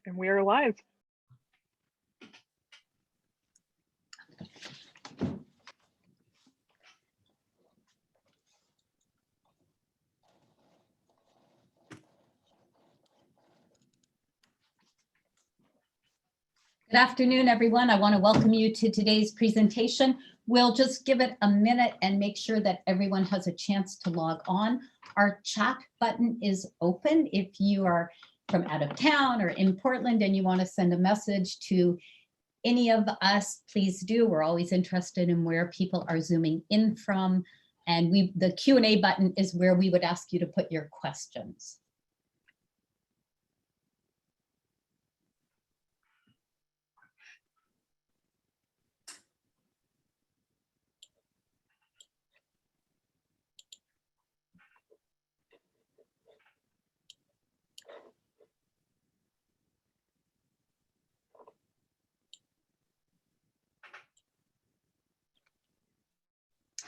And we are live. Good afternoon, everyone. I want to welcome you to today's presentation. We'll just give it a minute and make sure that everyone has a chance to log on. Our chat button is open. If you are from out of town or in Portland and you want to send a message to any of us, please do. We're always interested in where people are zooming in from. And the Q&A button is where we would ask you to put your questions.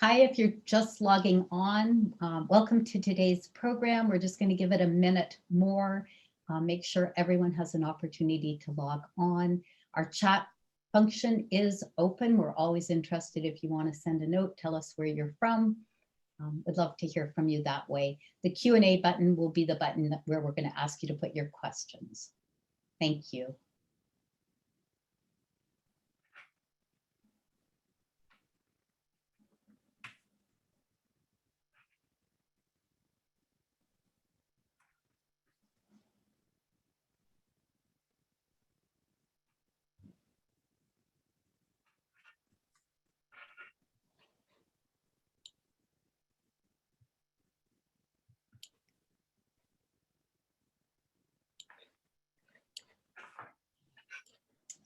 Hi, if you're just logging on, welcome to today's program. We're just going to give it a minute more, make sure everyone has an opportunity to log on. Our chat function is open. We're always interested if you want to send a note, tell us where you're from. We'd love to hear from you that way. The Q&A button will be the button where we're going to ask you to put your questions. Thank you.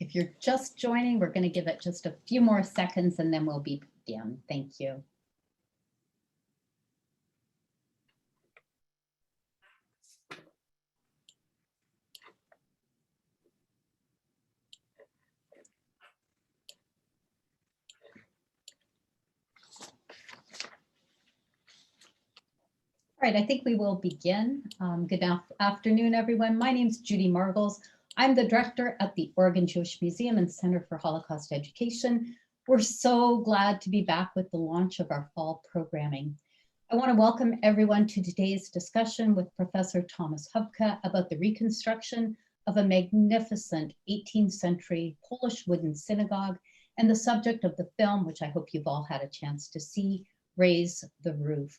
If you're just joining, we're going to give it just a few more seconds and then we'll begin. Thank you. All right, I think we will begin. Good afternoon, everyone. My name is Judy Margles. I'm the director at the Oregon Jewish Museum and Center for Holocaust Education. We're so glad to be back with the launch of our fall programming. I want to welcome everyone to today's discussion with Professor Thomas Hubka about the reconstruction of a magnificent 18th century Polish wooden synagogue and the subject of the film, which I hope you've all had a chance to see, Raise the Roof.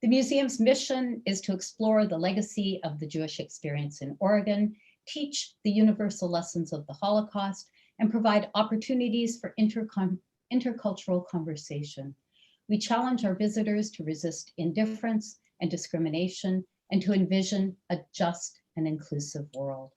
The museum's mission is to explore the legacy of the Jewish experience in Oregon, teach the universal lessons of the Holocaust, and provide opportunities for intercultural conversation. We challenge our visitors to resist indifference and discrimination and to envision a just and inclusive world.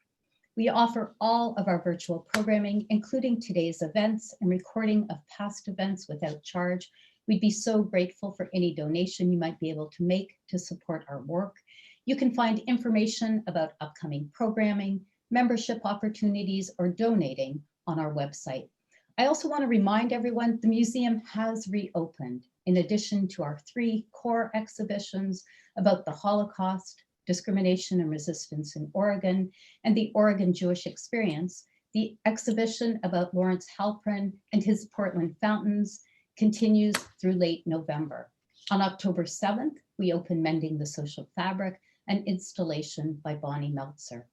We offer all of our virtual programming, including today's events and recording of past events without charge. We'd be so grateful for any donation you might be able to make to support our work. You can find information about upcoming programming, membership opportunities, or donating on our website. I also want to remind everyone the museum has reopened. In addition to our 3 core exhibitions about the Holocaust, discrimination and resistance in Oregon, and the Oregon Jewish experience, the exhibition about Lawrence Halprin and his Portland fountains continues through late November. On October 7th, we open Mending the Social Fabric, an installation by Bonnie Meltzer.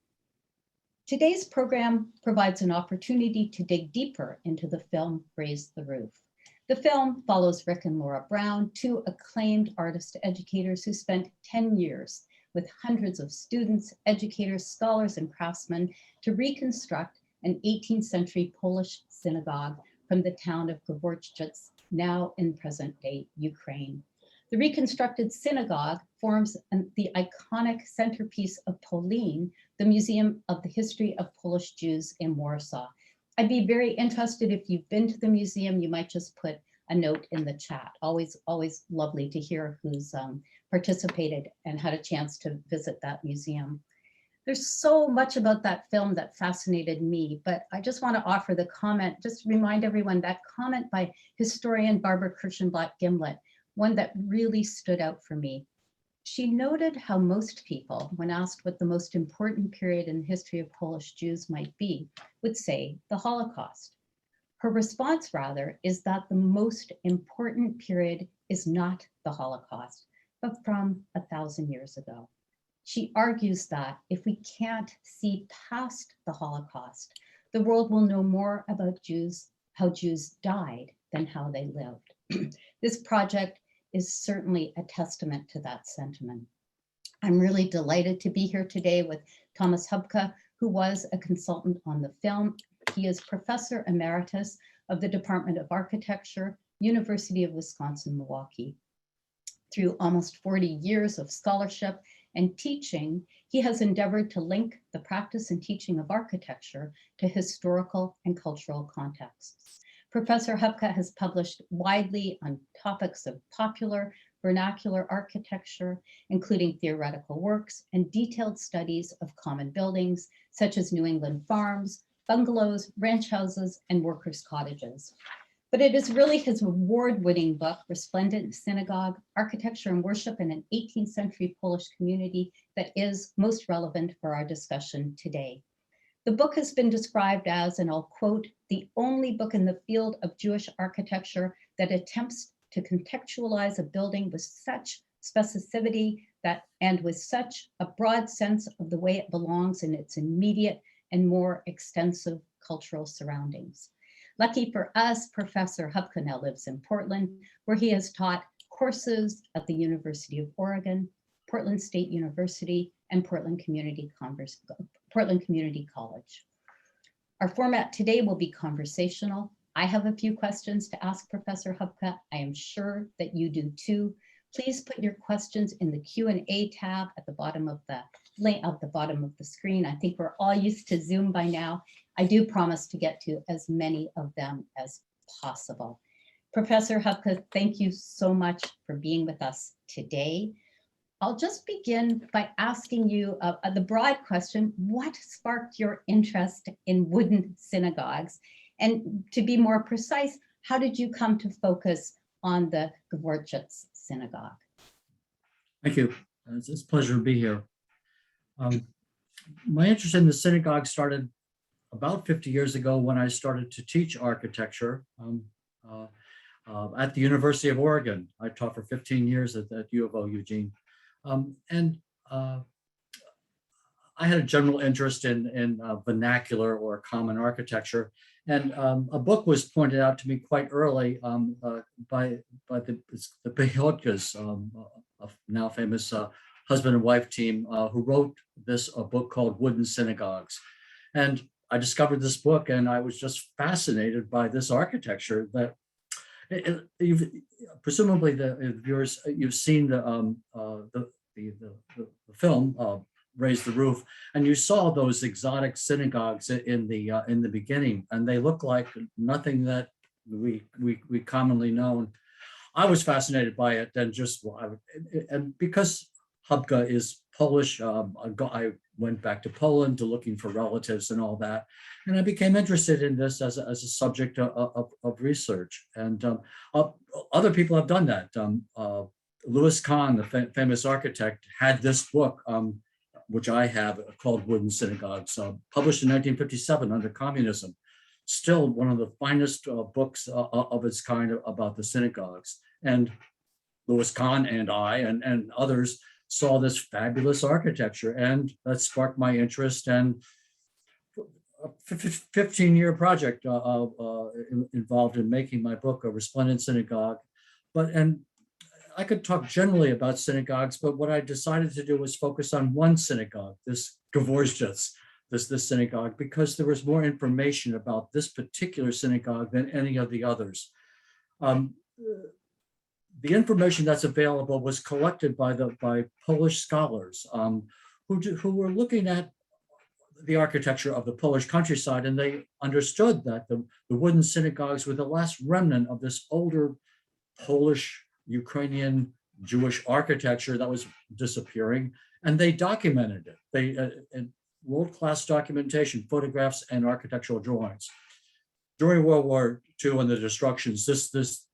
Today's program provides an opportunity to dig deeper into the film Raise the Roof. The film follows Rick and Laura Brown, 2 acclaimed artist educators who spent 10 years with hundreds of students, educators, scholars, and craftsmen to reconstruct an 18th century Polish synagogue from the town of Gwoździec, now in present-day Ukraine. The reconstructed synagogue forms the iconic centerpiece of POLIN, the Museum of the History of Polish Jews in Warsaw. I'd be very interested if you've been to the museum, you might just put a note in the chat. Always lovely to hear who's participated and had a chance to visit that museum. There's so much about that film that fascinated me, but I just want to offer the comment, just remind everyone that comment by historian Barbara Kirschenblatt Gimlet, one that really stood out for me. She noted how most people, when asked what the most important period in the history of Polish Jews might be, would say the Holocaust. Her response, rather, is that the most important period is not the Holocaust, but from 1,000 years ago. She argues that if we can't see past the Holocaust, the world will know more about Jews, how Jews died, than how they lived. This project is certainly a testament to that sentiment. I'm really delighted to be here today with Thomas Hubka, who was a consultant on the film. He is Professor Emeritus of the Department of Architecture, University of Wisconsin-Milwaukee. Through almost 40 years of scholarship and teaching, he has endeavored to link the practice and teaching of architecture to historical and cultural contexts. Professor Hubka has published widely on topics of popular vernacular architecture, including theoretical works and detailed studies of common buildings, such as New England farms, bungalows, ranch houses, and workers' cottages. But it is really his award-winning book, Resplendent, Synagogue, Architecture and Worship in an 18th Century Polish Community, that is most relevant for our discussion today. The book has been described as, and I'll quote, the only book in the field of Jewish architecture that attempts to contextualize a building with such specificity and with such a broad sense of the way it belongs in its immediate and more extensive cultural surroundings. Lucky for us, Professor Hubka now lives in Portland, where he has taught courses at the University of Oregon, Portland State University, and Portland Community College. Our format today will be conversational. I have a few questions to ask Professor Hubka. I am sure that you do too. Please put your questions in the Q&A tab at the bottom of the screen. I think we're all used to Zoom by now. I do promise to get to as many of them as possible. Professor Hubka, thank you so much for being with us today. I'll just begin by asking you the broad question: what sparked your interest in wooden synagogues? And to be more precise, how did you come to focus on the Gwoździec Synagogue? Thank you. It's a pleasure to be here. My interest in the synagogue started about 50 years ago when I started to teach architecture at the University of Oregon. I taught for 15 years at U of O, Eugene. I had a general interest in vernacular or common architecture. And a book was pointed out to me quite early by the Gwoździec, a now famous husband and wife team, who wrote this book called Wooden Synagogues. And I discovered this book, and I was just fascinated by this architecture. That presumably the viewers, you've seen the film Raise the Roof, and you saw those exotic synagogues in the beginning, and they look like nothing that we commonly know. I was fascinated by it, and because Hubka is Polish, I went back to Poland to looking for relatives and all that, and I became interested in this as a subject of research. And other people have done that. Louis Kahn, the famous architect, had this book, which I have, called Wooden Synagogues, published in 1957 under communism. Still one of the finest books of its kind about the synagogues. And Louis Kahn and I and others saw this fabulous architecture, and that sparked my interest. And a 15-year project involved in making my book, A Resplendent Synagogue. And I could talk generally about synagogues, but what I decided to do was focus on one synagogue, this Gwoździec, this synagogue, because there was more information about this particular synagogue than any of the others. The information that's available was collected by Polish scholars who were looking at the architecture of the Polish countryside, and they understood that the wooden synagogues were the last remnant of this older Polish, Ukrainian, Jewish architecture that was disappearing, and they documented it. They world-class documentation, photographs, and architectural drawings. During World War II and the destructions,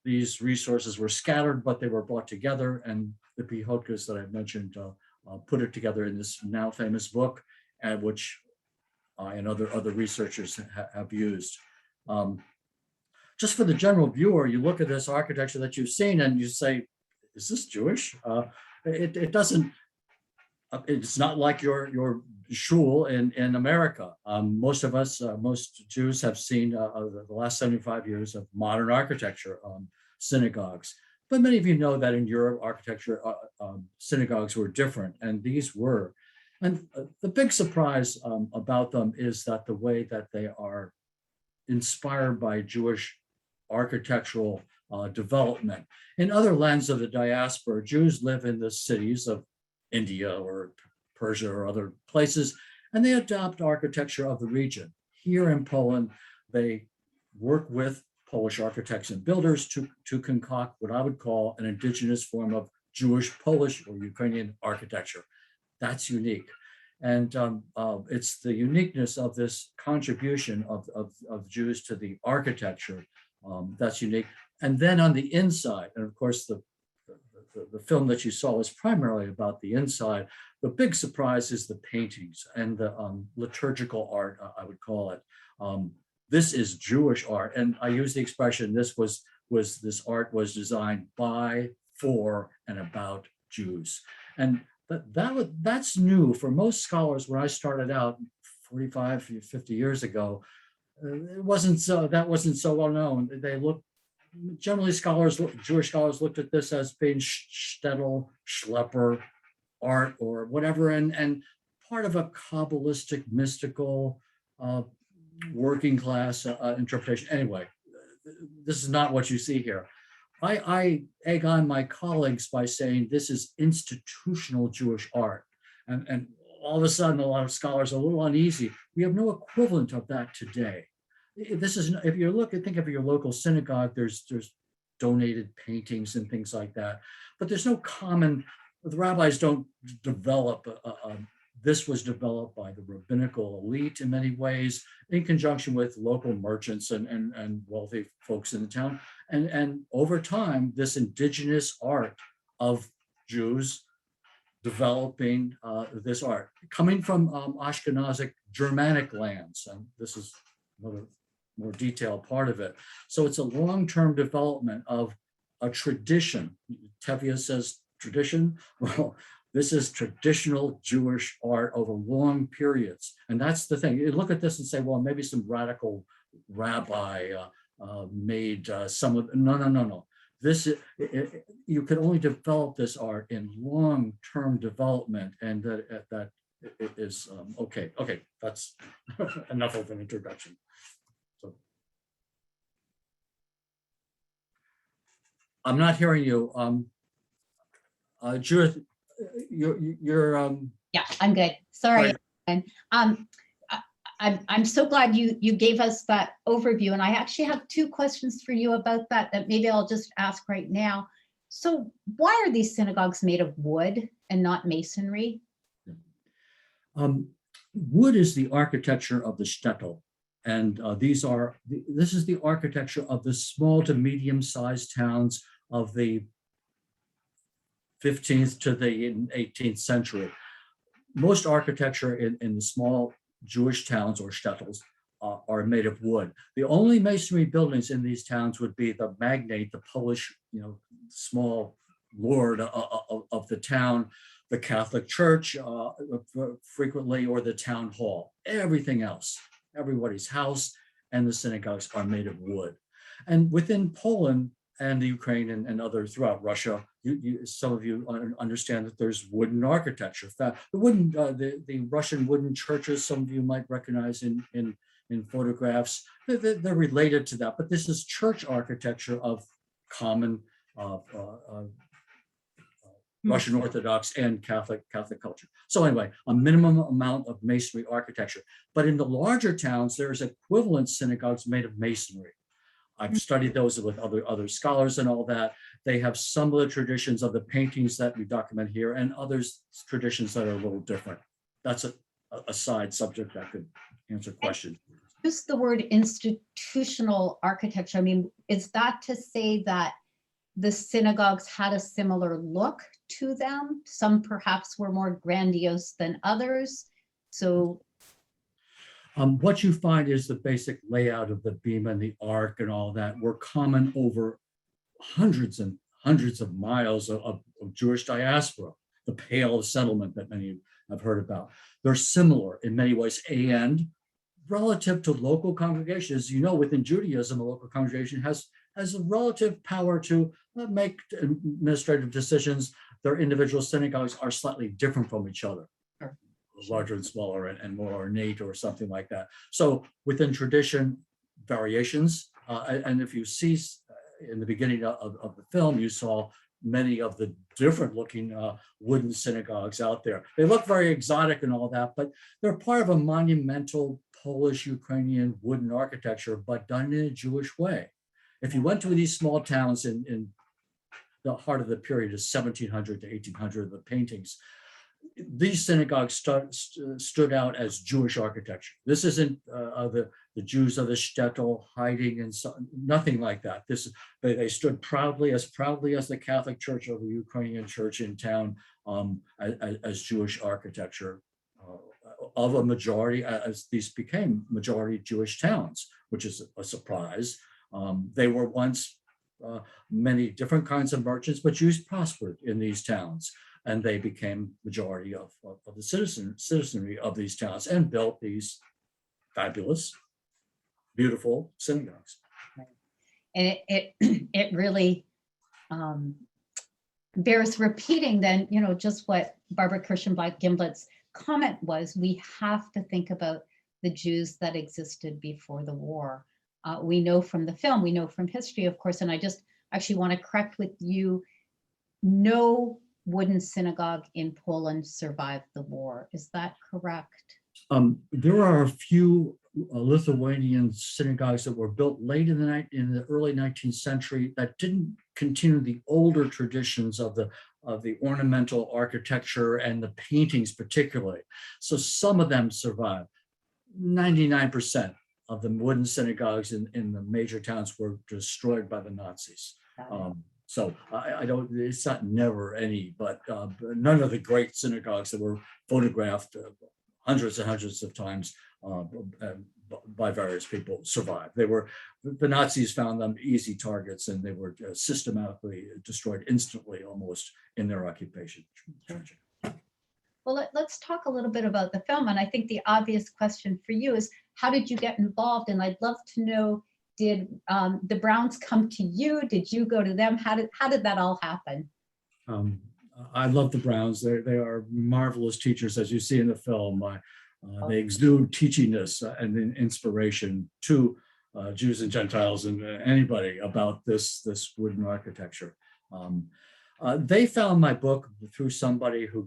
these resources were scattered, but they were brought together, and the Hubkas that I mentioned put it together in this now famous book, and which I and other researchers have used. Just for the general viewer, you look at this architecture that you've seen and you say, is this Jewish? It doesn't, it's not like your shul in America. Most of us, most Jews have seen the last 75 years of modern architecture, synagogues. But many of you know that in Europe, architecture, synagogues were different, and these were. And the big surprise about them is that the way that they are inspired by Jewish architectural development. In other lands of the diaspora, Jews live in the cities of India or Persia or other places, and they adopt architecture of the region. Here in Poland, they work with Polish architects and builders to concoct what I would call an indigenous form of Jewish, Polish, or Ukrainian architecture. That's unique. And it's the uniqueness of this contribution of Jews to the architecture that's unique. And then on the inside, and of course, the film that you saw was primarily about the inside. The big surprise is the paintings and the liturgical art, I would call it. This is Jewish art. And I use the expression, this art was designed by, for, and about Jews. And that's new for most scholars. When I started out 45, 50 years ago, that wasn't so well known. Generally Jewish scholars looked at this as being shtetl, schlepper art or whatever, and part of a Kabbalistic, mystical, working class interpretation. Anyway, this is not what you see here. I egg on my colleagues by saying this is institutional Jewish art. And all of a sudden, a lot of scholars are a little uneasy. We have no equivalent of that today. This is, if you think of your local synagogue, there's donated paintings and things like that, but there's no common, the rabbis don't develop, this was developed by the rabbinical elite in many ways, in conjunction with local merchants and wealthy folks in the town. And over time, this indigenous art of Jews developing this art, coming from Ashkenazic Germanic lands. And this is another more detailed part of it. So it's a long-term development of a tradition. Tevye says tradition. Well, this is traditional Jewish art over long periods. And that's the thing. You look at this and say, well, maybe some radical rabbi made some of, no. This you can only develop this art in long-term development, and that is okay. That's enough of an introduction. So I'm not hearing you, Judith. You're Yeah, I'm good. Sorry. Right. I'm so glad you gave us that overview, and I actually have two questions for you about that maybe I'll just ask right now. So why are these synagogues made of wood and not masonry? Wood is the architecture of the shtetl, and this is the architecture of the small to medium-sized towns of the 15th to the 18th century. Most architecture in the small Jewish towns or shtetls are made of wood. The only masonry buildings in these towns would be the magnate, the Polish, small lord of the town, the Catholic Church frequently, or the town hall. Everything else, everybody's house and the synagogues are made of wood. And within Poland and the Ukraine and others throughout Russia, some of you understand that there's wooden architecture. The Russian wooden churches, some of you might recognize in photographs, they're related to that. But this is church architecture of common Russian Orthodox and Catholic culture. So anyway, a minimum amount of masonry architecture. But in the larger towns, there's equivalent synagogues made of masonry. I've studied those with other scholars and all that. They have some of the traditions of the paintings that we document here, and others traditions that are a little different. That's a side subject that could answer questions. Use the word institutional architecture. I mean, is that to say that the synagogues had a similar look to them. Some perhaps were more grandiose than others. So what you find is the basic layout of the beam and the arc and all that were common over hundreds and hundreds of miles of Jewish diaspora, the Pale of Settlement that many have heard about. They're similar in many ways, and relative to local congregations, you know, within Judaism, a local congregation has a relative power to make administrative decisions. Their individual synagogues are slightly different from each other, larger and smaller and more ornate or something like that. So within tradition, variations, and if you see in the beginning of the film, you saw many of the different looking wooden synagogues out there. They look very exotic and all that, but they're part of a monumental Polish-Ukrainian wooden architecture, but done in a Jewish way. If you went to these small towns in the heart of the period of 1700 to 1800, the paintings, these synagogues stood out as Jewish architecture. This isn't the Jews of the shtetl hiding and nothing like that. They stood proudly as the Catholic Church or the Ukrainian church in town as Jewish architecture of a majority, as these became majority Jewish towns, which is a surprise. They were once many different kinds of merchants, but Jews prospered in these towns. And they became majority of the citizenry of these towns and built these fabulous, beautiful synagogues. And it really bears repeating then, you know, just what Barbara Kirschenblatt-Gimblett's comment was. We have to think about the Jews that existed before the war. We know from the film, we know from history, of course, and I just actually want to correct with you, no wooden synagogue in Poland survived the war. Is that correct? There are a few Lithuanian synagogues that were built late in the early 19th century that didn't continue the older traditions of the ornamental architecture and the paintings particularly. So some of them survived. 99% of the wooden synagogues in the major towns were destroyed by the Nazis. So I don't, it's not never any, but none of the great synagogues that were photographed hundreds and hundreds of times by various people survived. The Nazis found them easy targets and they were systematically destroyed instantly almost in their occupation. Well, let's talk a little bit about the film. And I think the obvious question for you is, how did you get involved? And I'd love to know, did the Browns come to you? Did you go to them? How did that all happen? I love the Browns. They are marvelous teachers, as you see in the film. They exude teachiness and inspiration to Jews and Gentiles and anybody about this wooden architecture. They found my book through somebody who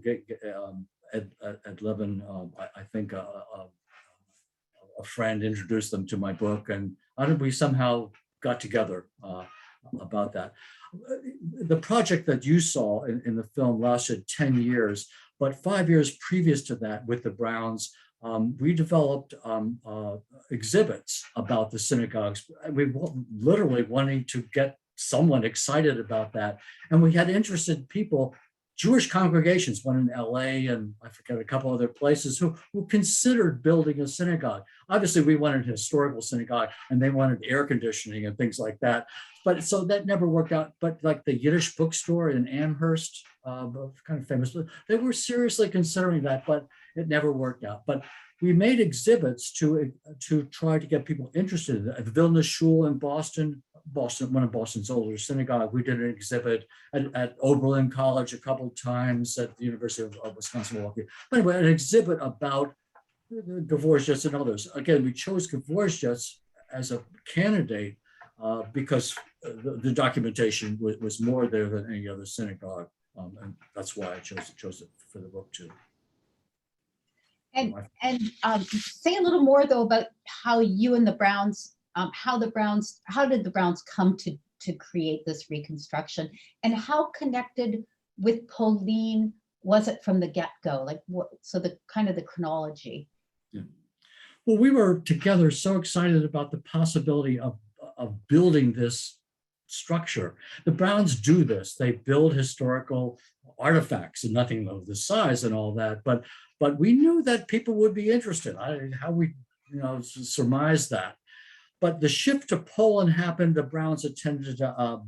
at Levin, I think a friend introduced them to my book, and we somehow got together about that. The project that you saw in the film lasted 10 years, but 5 years previous to that with the Browns, we developed exhibits about the synagogues. We literally wanting to get someone excited about that. And we had interested people, Jewish congregations, one in LA and I forget a couple other places, who considered building a synagogue. Obviously, we wanted a historical synagogue and they wanted air conditioning and things like that. But so that never worked out. But like the Yiddish bookstore in Amherst, kind of famous, they were seriously considering that, but it never worked out. But we made exhibits to try to get people interested. At the Vilna Shul in Boston, one of Boston's older synagogue, we did an exhibit at Oberlin College a couple of times, at the University of Wisconsin-Milwaukee. But anyway, an exhibit about Gwoździec and others. Again, we chose Gwoździec as a candidate because the documentation was more there than any other synagogue. And that's why I chose it for the book too. And say a little more though about how you and the Browns, how did the Browns come to create this reconstruction, and how connected with POLIN was it from the get-go? Like so the kind of the chronology. Yeah. Well, we were together so excited about the possibility of building this structure. The Browns do this. They build historical artifacts and nothing of the size and all that, but we knew that people would be interested. How we surmised that. But the shift to Poland happened. The Browns attended a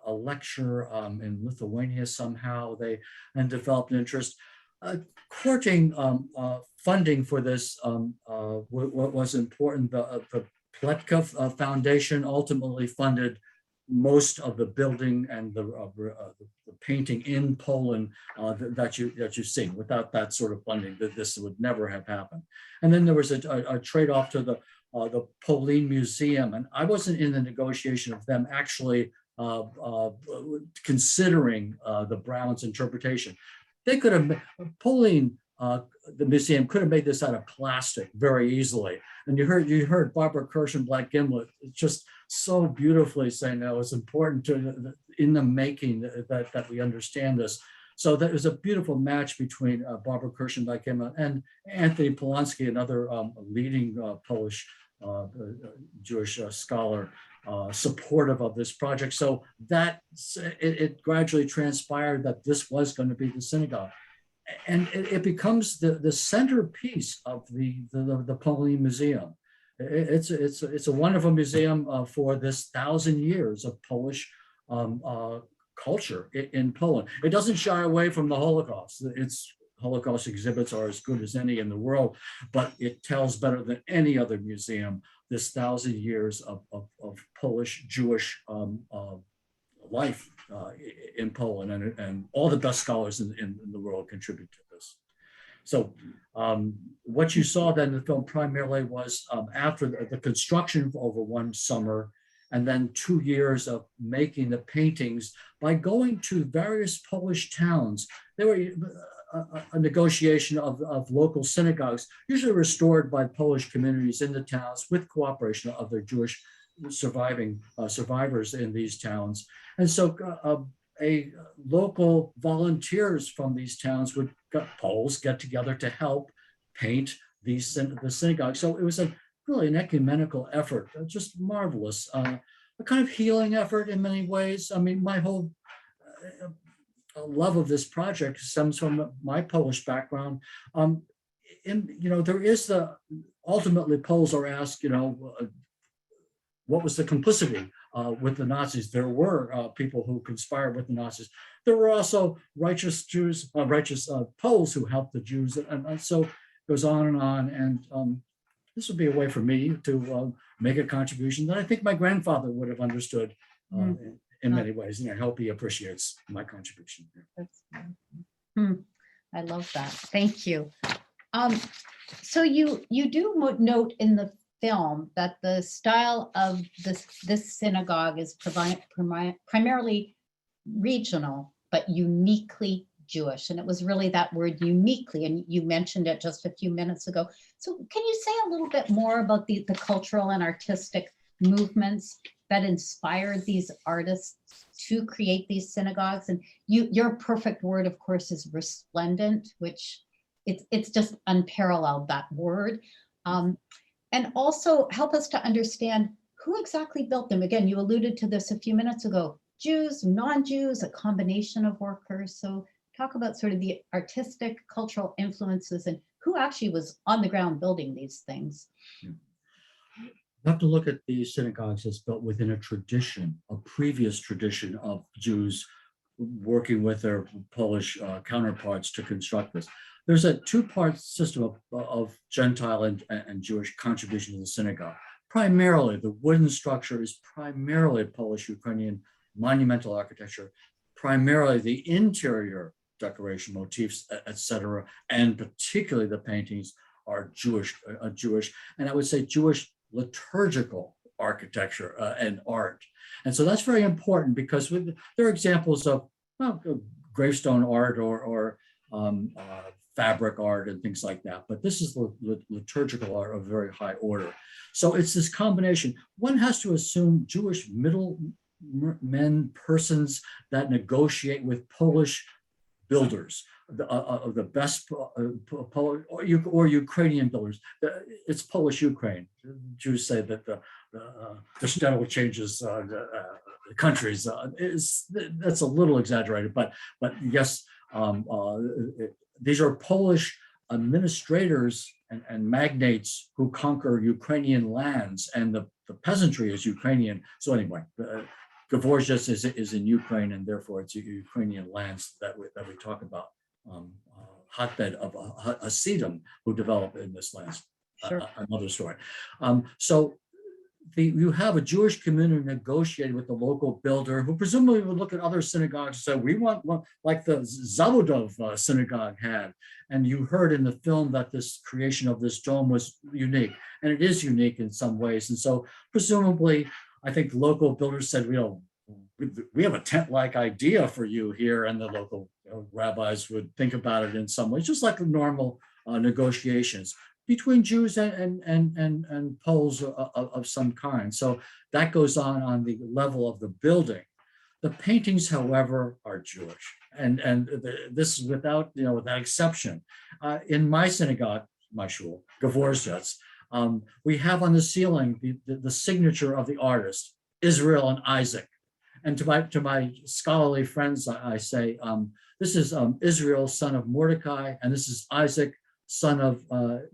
lecture in Lithuania somehow. And developed an interest. Courting funding for this what was important. The Pletka Foundation ultimately funded most of the building and the painting in Poland that you see. Without that sort of funding, this would never have happened. And then there was a trade-off to the POLIN Museum, and I wasn't in the negotiation of them actually considering the Browns' interpretation. They could have, POLIN, the museum could have made this out of plastic very easily. And you heard Barbara Kirsch and Black Gimlet just so beautifully saying that it's important to in the making that we understand this. So that was a beautiful match between Barbara Kirsch and Black Gimlet and Anthony Polonsky, another leading Polish Jewish scholar, supportive of this project. So that it gradually transpired that this was going to be the synagogue. And it becomes the centerpiece of the POLIN Museum. It's a wonderful museum for this 1,000 years of Polish culture in Poland. It doesn't shy away from the Holocaust. Its Holocaust exhibits are as good as any in the world, but it tells better than any other museum this 1,000 years of Polish Jewish life in Poland, and all the best scholars in the world contribute to this. So what you saw then in the film primarily was after the construction over one summer, and then 2 years of making the paintings by going to various Polish towns. There were a negotiation of local synagogues, usually restored by Polish communities in the towns with cooperation of their Jewish survivors in these towns. And so local volunteers from these towns Poles get together to help paint the synagogue. So it was really an ecumenical effort, just marvelous, a kind of healing effort in many ways. I mean, my whole love of this project stems from my Polish background. There is ultimately Poles are asked, what was the complicity with the Nazis? There were people who conspired with the Nazis. There were also righteous Jews, righteous Poles who helped the Jews, and so it goes on. And this would be a way for me to make a contribution that I think my grandfather would have understood in many ways, and I hope he appreciates my contribution. I love that. Thank you. So you do note in the film that the style of this synagogue is primarily regional, but uniquely Jewish. And it was really that word uniquely, and you mentioned it just a few minutes ago. So can you say a little bit more about the cultural and artistic movements that inspired these artists to create these synagogues? And your perfect word, of course, is resplendent, which it's just unparalleled, that word. And also help us to understand who exactly built them. Again, you alluded to this a few minutes ago, Jews, non-Jews, a combination of workers. So talk about sort of the artistic, cultural influences and who actually was on the ground building these things. You have to look at these synagogues as built within a tradition, a previous tradition of Jews working with their Polish counterparts to construct this. There's a two-part system of Gentile and Jewish contribution to the synagogue. Primarily, the wooden structure is primarily Polish-Ukrainian monumental architecture, primarily the interior decoration motifs, etc., and particularly the paintings are Jewish, and I would say Jewish liturgical architecture and art. And so that's very important because there are examples of gravestone art or fabric art and things like that. But this is liturgical art of very high order. So it's this combination. One has to assume Jewish middlemen, persons that negotiate with Polish builders, the best Polish or Ukrainian builders. It's Polish Ukraine. Jews say that the shtetl changes countries. That's a little exaggerated, but yes, these are Polish administrators and magnates who conquer Ukrainian lands, and the peasantry is Ukrainian. So anyway, Gwoździec is in Ukraine, and therefore it's Ukrainian lands that we talk about. Hotbed of Hasidim who develop in this land. Sure. Another story. So you have a Jewish community negotiating with the local builder, who presumably would look at other synagogues and say, we want one like the Zawodov synagogue had. And you heard in the film that this creation of this dome was unique, and it is unique in some ways. And so presumably, I think local builders said, we have a tent-like idea for you here, and the local rabbis would think about it in some ways, just like normal negotiations between Jews and Poles of some kind. So that goes on the level of the building. The paintings, however, are Jewish, and this is without exception. In my synagogue, my shul, Gwoździec, we have on the ceiling the signature of the artist, Israel and Isaac. And to my scholarly friends, I say, this is Israel, son of Mordecai, and this is Isaac, son of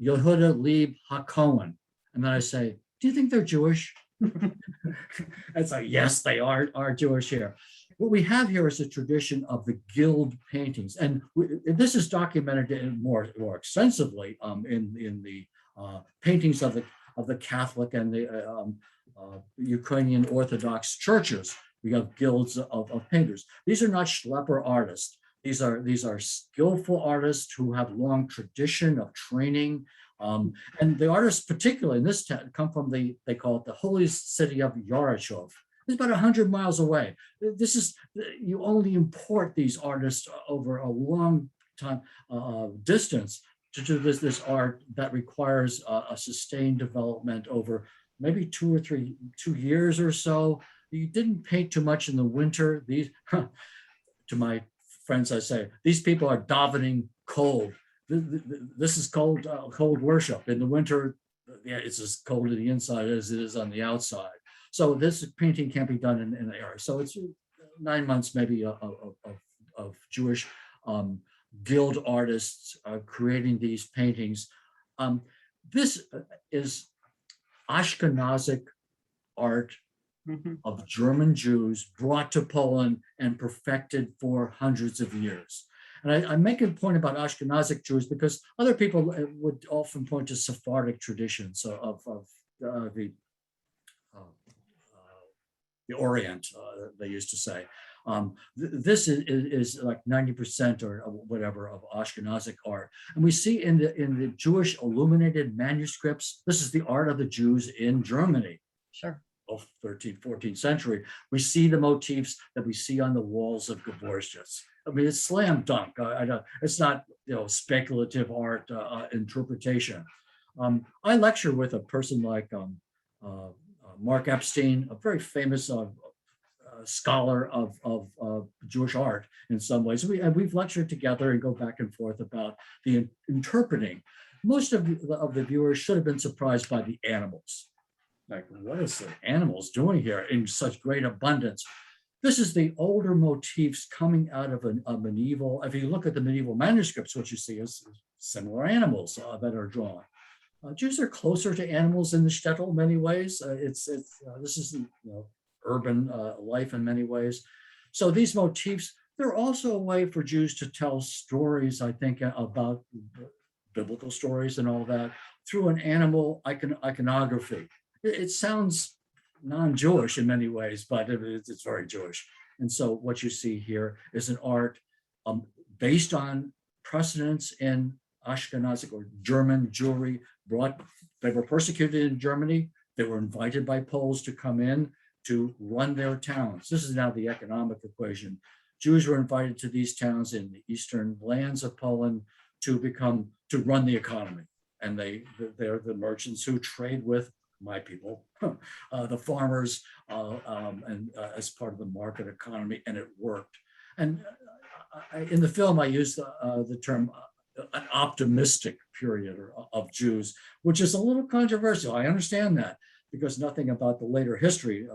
Yehuda Leib HaKohen. And then I say, do you think they're Jewish? It's like, yes, they are Jewish here. What we have here is a tradition of the guild paintings. And this is documented more extensively in the paintings of the Catholic and the Ukrainian Orthodox churches. We have guilds of painters. These are not schlepper artists. These are skillful artists who have long tradition of training. And the artists, particularly in this town, come from they call it the holy city of Yarachov. It's about 100 miles away. You only import these artists over a long time distance to do this art that requires a sustained development over maybe 2 years or so. You didn't paint too much in the winter. To my friends, I say, these people are davening cold. This is cold worship. In the winter, yeah, it's as cold on the inside as it is on the outside. So this painting can't be done in the area. So it's 9 months maybe of Jewish guild artists creating these paintings. This is Ashkenazic art of German Jews brought to Poland and perfected for hundreds of years. And I make a point about Ashkenazic Jews because other people would often point to Sephardic traditions of the Orient, they used to say. This is like 90% or whatever of Ashkenazic art. And we see in the Jewish illuminated manuscripts, this is the art of the Jews in Germany. Sure. Of 13th, 14th century, we see the motifs that we see on the walls of Gwoździec. I mean, it's slam dunk. It's not speculative art interpretation. I lecture with a person like Mark Epstein, a very famous scholar of Jewish art in some ways. We've lectured together and go back and forth about the interpreting. Most of the viewers should have been surprised by the animals. Like, what is the animals doing here in such great abundance? This is the older motifs coming out of a medieval. If you look at the medieval manuscripts, what you see is similar animals that are drawn. Jews are closer to animals in the shtetl in many ways. This is urban life in many ways. So these motifs, they're also a way for Jews to tell stories, I think, about biblical stories and all that through an animal iconography. It sounds non-Jewish in many ways, but it's very Jewish. And so what you see here is an art based on precedents in Ashkenazic or German Jewry. They were persecuted in Germany. They were invited by Poles to come in to run their towns. This is now the economic equation. Jews were invited to these towns in the eastern lands of Poland to run the economy. And they're the merchants who trade with my people, the farmers, and as part of the market economy, and it worked. And in the film, I use the term an optimistic period of Jews, which is a little controversial. I understand that because nothing about the later history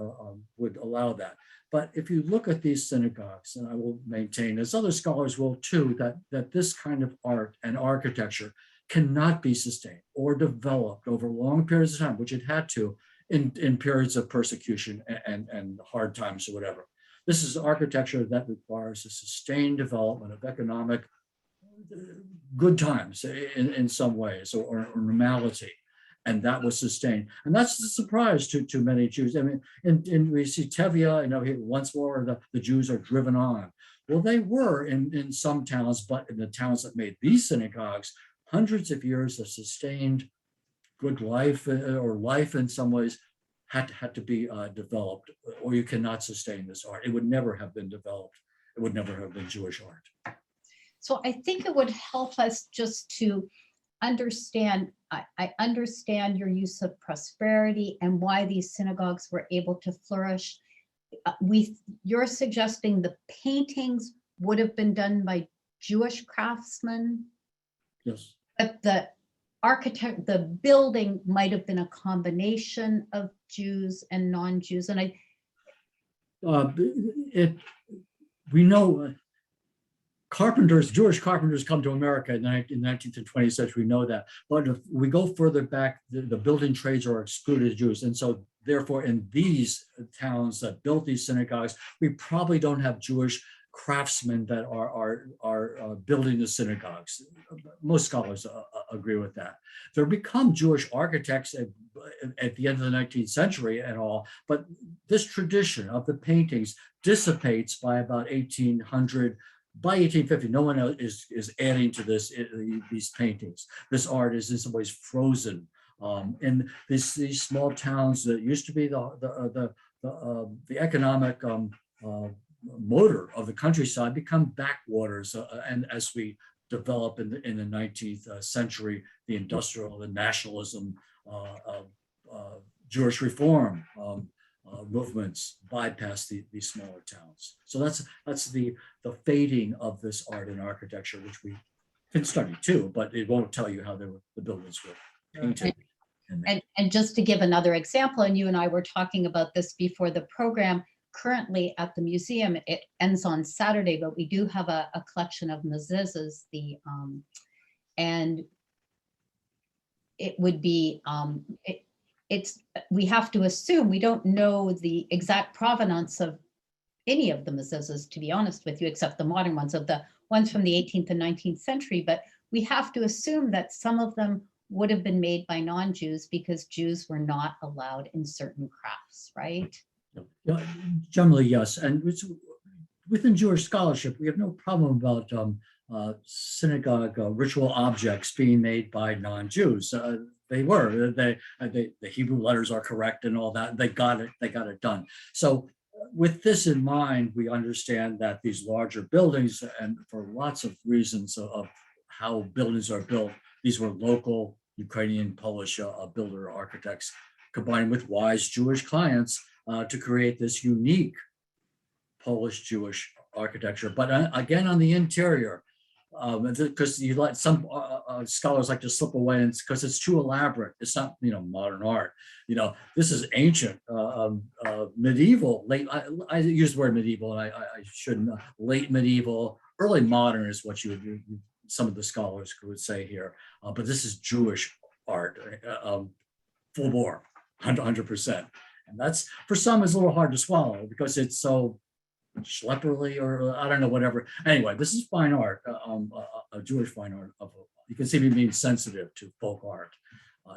would allow that. But if you look at these synagogues, and I will maintain, as other scholars will too, that this kind of art and architecture cannot be sustained or developed over long periods of time, which it had to in periods of persecution and hard times or whatever. This is architecture that requires a sustained development of economic good times in some ways, or normality. And that was sustained. And that's the surprise to many Jews. I mean, we see Tevye, once more the Jews are driven on. Well, they were in some towns, but in the towns that made these synagogues, hundreds of years of sustained good life, or life in some ways, had to be developed, or you cannot sustain this art. It would never have been developed. It would never have been Jewish art. So I think it would help us just to understand, I understand your use of prosperity and why these synagogues were able to flourish. You're suggesting the paintings would have been done by Jewish craftsmen? Yes. But the building might have been a combination of Jews and non-Jews. And we know Jewish carpenters come to America in the 19th and 20th century, we know that. But if we go further back, the building trades are excluded Jews. And so therefore, in these towns that built these synagogues, we probably don't have Jewish craftsmen that are building the synagogues. Most scholars agree with that. There become Jewish architects at the end of the 19th century and all, but this tradition of the paintings dissipates by about 1800. By 1850, no one is adding to these paintings. This art is in some ways frozen. In these small towns that used to be the economic motor of the countryside become backwaters. And as we develop in the 19th century, the industrial, the nationalism, Jewish reform movements bypass these smaller towns. So that's the fading of this art and architecture, which we can study too, but it won't tell you how the buildings were painted. And just to give another example, and you and I were talking about this before the program, currently at the museum, it ends on Saturday, but we do have a collection of mezuzahs, and it would be, we have to assume, we don't know the exact provenance of any of the mezuzahs, to be honest with you, except the modern ones, of the ones from the 18th and 19th century, but we have to assume that some of them would have been made by non-Jews because Jews were not allowed in certain crafts, right? Generally, yes. And within Jewish scholarship, we have no problem about synagogue ritual objects being made by non-Jews. They were. The Hebrew letters are correct and all that. They got it done. So with this in mind, we understand that these larger buildings, and for lots of reasons of how buildings are built, these were local Ukrainian, Polish builder architects combined with wise Jewish clients to create this unique Polish-Jewish architecture. But again, on the interior, because you let some scholars like to slip away, and because it's too elaborate. It's not, modern art. This is ancient, medieval. Late. I use the word medieval, and I shouldn't. Late medieval, early modern is what some of the scholars would say here. But this is Jewish art, full bore, 100%. And that's, for some, is a little hard to swallow because it's so schlepperly, or I don't know, whatever. Anyway, this is fine art, a Jewish fine art. You can see me being sensitive to folk art.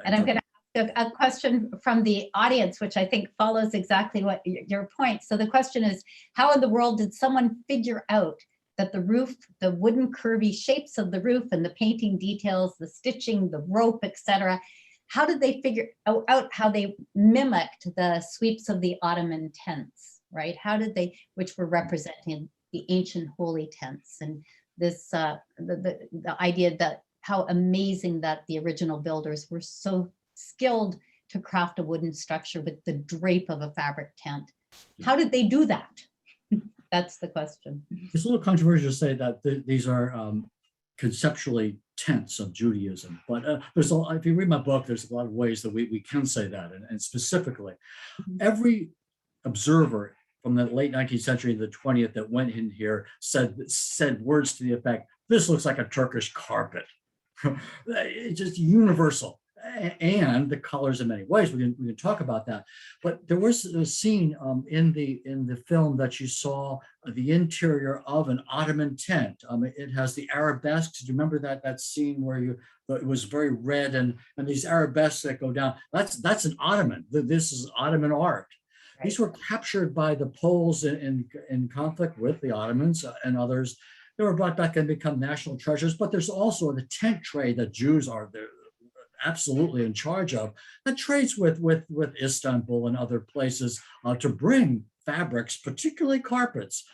And I'm going to ask a question from the audience, which I think follows exactly what your point. So the question is, how in the world did someone figure out that the roof, the wooden curvy shapes of the roof and the painting details, the stitching, the rope, etc., how did they figure out how they mimicked the sweeps of the Ottoman tents, right? How did they, which were representing the ancient holy tents, and this the idea that how amazing that the original builders were so skilled to craft a wooden structure with the drape of a fabric tent. How did they do that? That's the question. It's a little controversial to say that these are conceptually tenets of Judaism, but if you read my book, there's a lot of ways that we can say that, and specifically, every observer from the late 19th century to the 20th that went in here said words to the effect, "This looks like a Turkish carpet." It's just universal. And the colors in many ways. We can talk about that. But there was a scene in the film that you saw the interior of an Ottoman tent. It has the arabesques. Do you remember that scene where it was very red and these arabesques that go down? That's an Ottoman. This is Ottoman art. Right. These were captured by the Poles in conflict with the Ottomans and others. They were brought back and become national treasures. But there's also the tent trade that Jews are there absolutely in charge of, that trades with Istanbul and other places to bring fabrics, particularly carpets,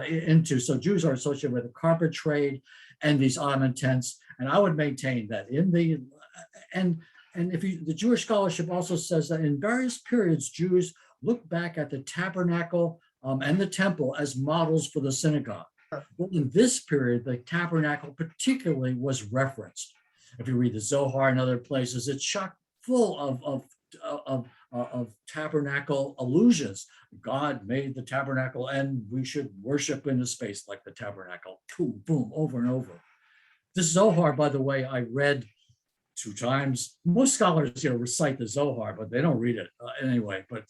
into. So Jews are associated with the carpet trade and these Ottoman tents. And I would maintain that the Jewish scholarship also says that in various periods, Jews look back at the tabernacle and the temple as models for the synagogue. Well, in this period, the tabernacle particularly was referenced. If you read the Zohar and other places, it's chock full of tabernacle allusions. God made the tabernacle, and we should worship in a space like the tabernacle. Boom, boom, over and over. This Zohar, by the way, I read 2 times. Most scholars, recite the Zohar, but they don't read it anyway. But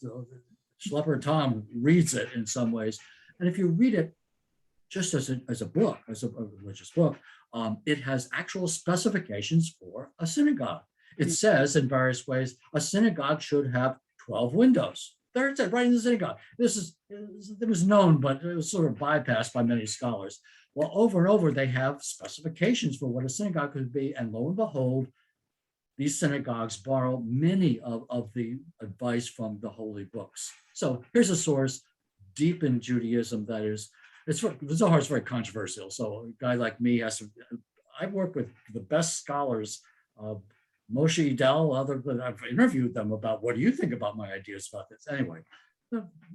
Schlepper Tom reads it in some ways, and if you read it just as a book, as a religious book, it has actual specifications for a synagogue. It says in various ways, a synagogue should have 12 windows. There it said, right in the synagogue. It was known, but it was sort of bypassed by many scholars. Well, over and over, they have specifications for what a synagogue could be. And lo and behold, these synagogues borrow many of the advice from the holy books. So here's a source deep in Judaism that is, the Zohar is very controversial. So a guy like me I've worked with the best scholars, Moshe Idel, I've interviewed them about, what do you think about my ideas about this? Anyway,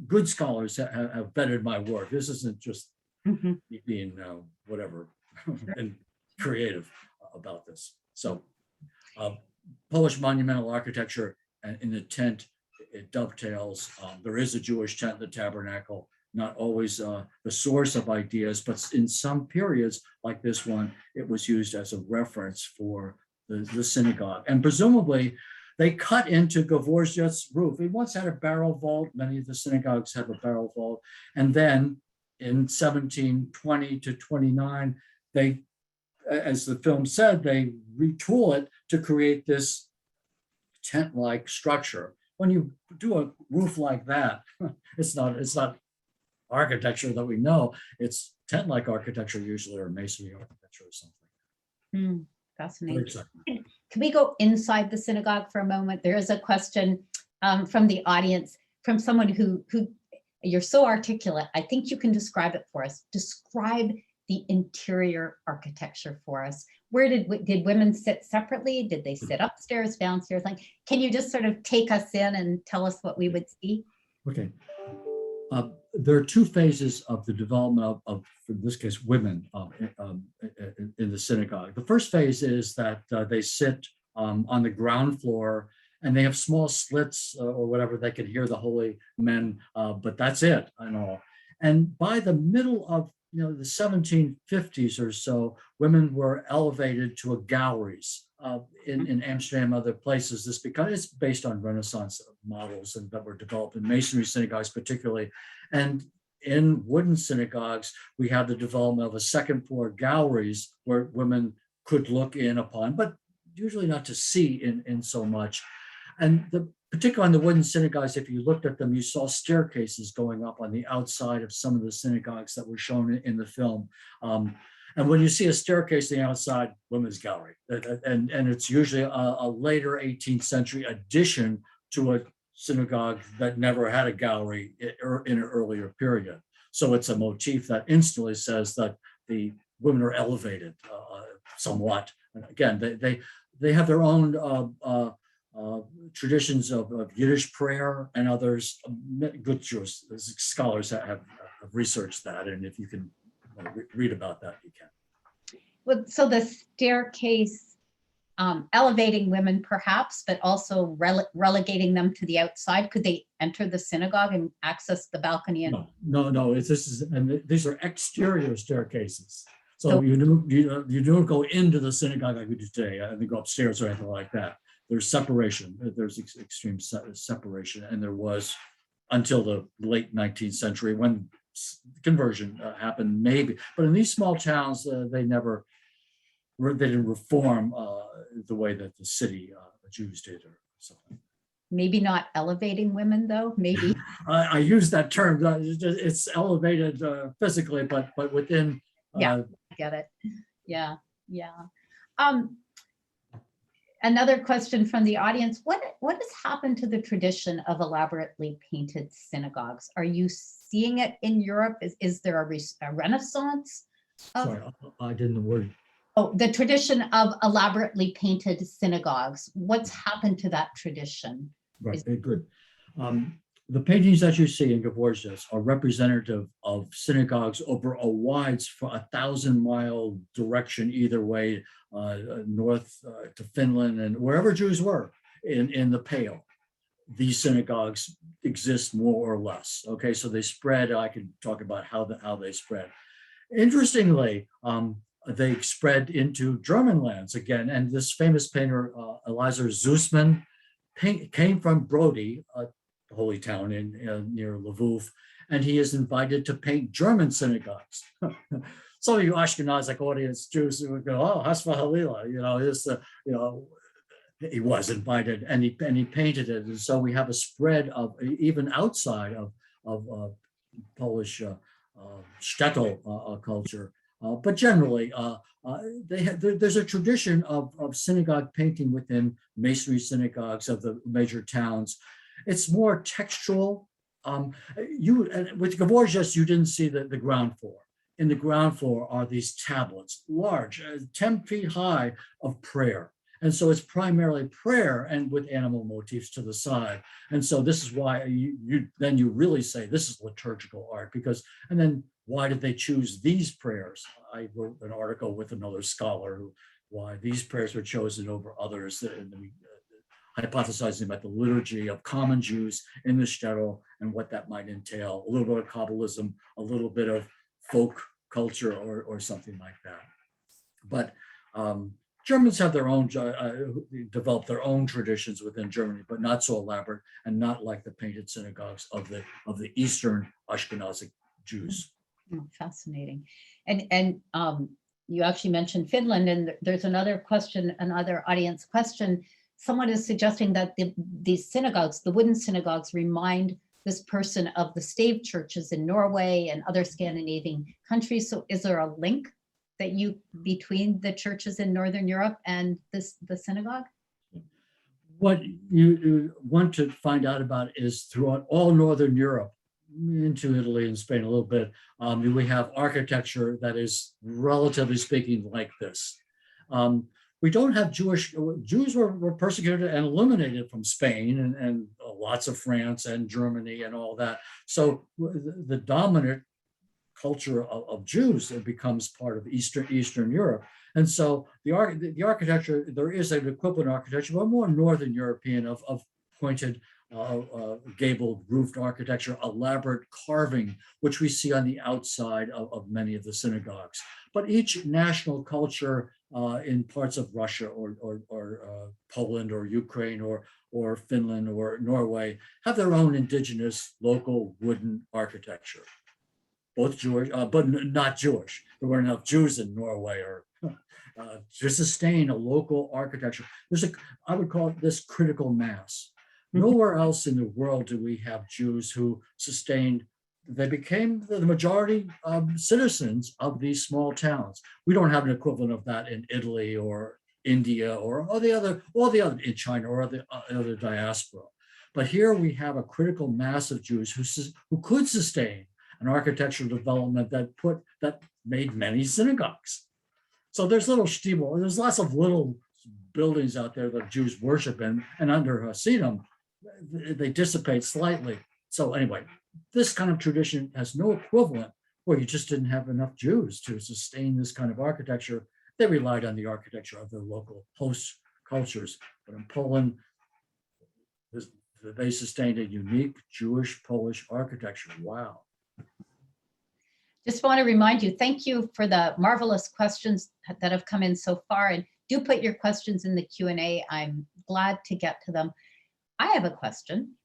good scholars have vetted my work. This isn't just being whatever and creative about this. So Polish monumental architecture, and in the tent, it dovetails. There is a Jewish tent in the tabernacle. Not always the source of ideas, but in some periods like this one, it was used as a reference for the synagogue. And presumably, they cut into Gwoździec's roof. It once had a barrel vault. Many of the synagogues have a barrel vault. And then in 1720 to 29, they, as the film said, they retool it to create this tent-like structure. When you do a roof like that, it's not architecture that we know. It's tent-like architecture usually, or masonry architecture or something. Fascinating. Can we go inside the synagogue for a moment? There is a question from the audience, from someone who you're so articulate. I think you can describe it for us. Describe the interior architecture for us. Where did women sit separately? Did they sit upstairs, downstairs? Like, can you just sort of take us in and tell us what we would see? Okay. There are 2 phases of the development of in this case, women in the synagogue. The first phase is that they sit on the ground floor, and they have small slits or whatever, they can hear the holy men, but that's it and all. And by the middle of the 1750s or so, women were elevated to galleries in Amsterdam, other places. This because it's based on Renaissance models and that were developed in masonry synagogues particularly. And in wooden synagogues, we have the development of a second floor galleries where women could look in upon, but usually not to see in so much. And particularly on the wooden synagogues, if you looked at them, you saw staircases going up on the outside of some of the synagogues that were shown in the film. And when you see a staircase on the outside, women's gallery. And it's usually a later 18th century addition to a synagogue that never had a gallery in an earlier period. So it's a motif that instantly says that the women are elevated somewhat. And again, they have their own traditions of Yiddish prayer, and others, good Jewish scholars have have researched that, and if you can read about that, you can. Well, so the staircase, elevating women perhaps, but also relegating them to the outside. Could they enter the synagogue and access the balcony? And No. These are exterior staircases. So you don't go into the synagogue like we do today, and they go upstairs or anything like that. There's separation. There's extreme separation, and there was until the late 19th century when conversion happened, maybe. But in these small towns, they didn't reform the way that the city Jews did or something. Maybe not elevating women, though. Maybe I use that term. It's elevated physically, but within. I get it. Yeah. Another question from the audience: What has happened to the tradition of elaborately painted synagogues? Are you seeing it in Europe? Is there a renaissance? Sorry, I didn't know word. Oh, the tradition of elaborately painted synagogues. What's happened to that tradition? Right, good. The paintings that you see in Gwoździec are representative of synagogues over a wide, 1,000-mile direction either way, north to Finland and wherever Jews were in the Pale. These synagogues exist more or less. Okay, so they spread. I could talk about how they spread. Interestingly, they spread into German lands again, and this famous painter Eliezer Zussman came from Brody, a holy town near Lviv, and he is invited to paint German synagogues. Some of you Ashkenazic audience Jews would go, "Oh, Hasva Halila," he was invited, and he painted it, and so we have a spread of even outside of Polish shtetl culture. But generally, there's a tradition of synagogue painting within masonry synagogues of the major towns. It's more textual. With Gwoździec, you didn't see the ground floor. In the ground floor are these tablets, large, 10 feet high, of prayer. And so it's primarily prayer and with animal motifs to the side. And so this is why you really say this is liturgical art, and then why did they choose these prayers? I wrote an article with another scholar why these prayers were chosen over others, hypothesizing about the liturgy of common Jews in the shtetl and what that might entail, a little bit of Kabbalism, a little bit of folk culture or something like that. But Germans have their own, developed their own traditions within Germany, but not so elaborate and not like the painted synagogues of the Eastern Ashkenazic Jews. Oh, fascinating. And you actually mentioned Finland, and there's another question, another audience question. Someone is suggesting that these synagogues, the wooden synagogues, remind this person of the stave churches in Norway and other Scandinavian countries. So is there a link between the churches in Northern Europe and the synagogue? What you want to find out about is throughout all Northern Europe, into Italy and Spain a little bit, we have architecture that is, relatively speaking, like this. We don't have Jews were persecuted and eliminated from Spain and lots of France and Germany and all that. So the dominant culture of Jews becomes part of Eastern Europe. And so the architecture, there is an equivalent architecture, but more Northern European of pointed gabled roofed architecture, elaborate carving, which we see on the outside of many of the synagogues. But each national culture in parts of Russia or Poland or Ukraine or Finland or Norway have their own indigenous local wooden architecture. Both Jewish, but not Jewish. There weren't enough Jews in Norway or to sustain a local architecture. I would call it this critical mass. Nowhere else in the world do we have Jews who they became the majority citizens of these small towns. We don't have an equivalent of that in Italy or India or all the other in China or the other diaspora. But here we have a critical mass of Jews who could sustain an architectural development that made many synagogues. So there's little shtibel, there's lots of little buildings out there that Jews worship in, and under Hasidim, they dissipate slightly. So anyway, this kind of tradition has no equivalent where you just didn't have enough Jews to sustain this kind of architecture. They relied on the architecture of their local host cultures. But in Poland, they sustained a unique Jewish Polish architecture. Wow. Just want to remind you, thank you for the marvelous questions that have come in so far. And do put your questions in the Q&A. I'm glad to get to them. I have a question.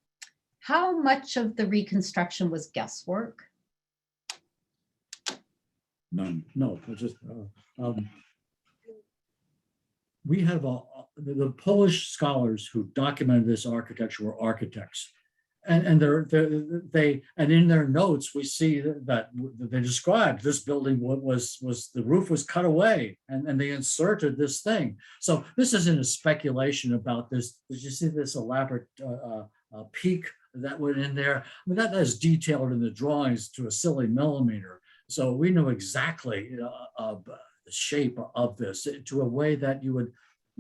How much of the reconstruction was guesswork? None. No, just we have the Polish scholars who documented this architecture were architects, and in their notes we see that they described this building was the roof was cut away and they inserted this thing. So this isn't a speculation about this. Did you see this elaborate peak that went in there? I mean, that is detailed in the drawings to a silly millimeter. So we know exactly the shape of this to a way that you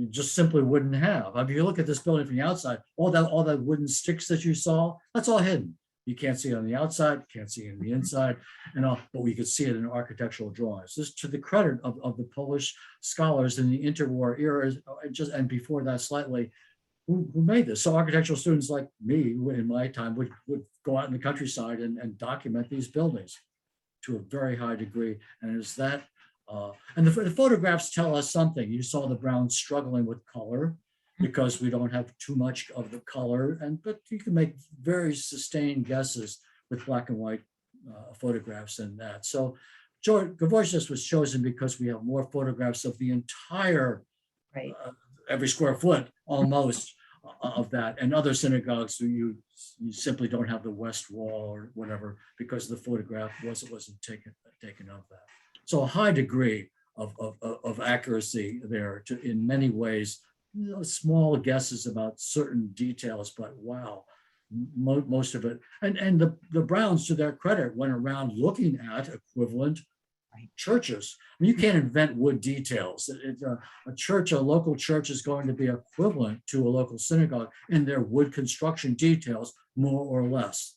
just simply wouldn't have. If you look at this building from the outside, all that wooden sticks that you saw, that's all hidden. You can't see it on the outside, can't see it on the inside, but we could see it in architectural drawings. This to the credit of the Polish scholars in the interwar era, and before that slightly, who made this. So architectural students like me in my time would go out in the countryside and document these buildings to a very high degree. And it's that, and the photographs tell us something. You saw the Browns struggling with color because we don't have too much of the color, but you can make very sustained guesses with black and white photographs and that. So Gwoździec was chosen because we have more photographs of the entire, right, every square foot almost of that. And other synagogues, you simply don't have the west wall or whatever because the photograph wasn't taken of that. So a high degree of accuracy there in many ways, small guesses about certain details, but wow, most of it. And the Browns, to their credit, went around looking at equivalent churches. I mean, you can't invent wood details. A local church is going to be equivalent to a local synagogue in their wood construction details, more or less,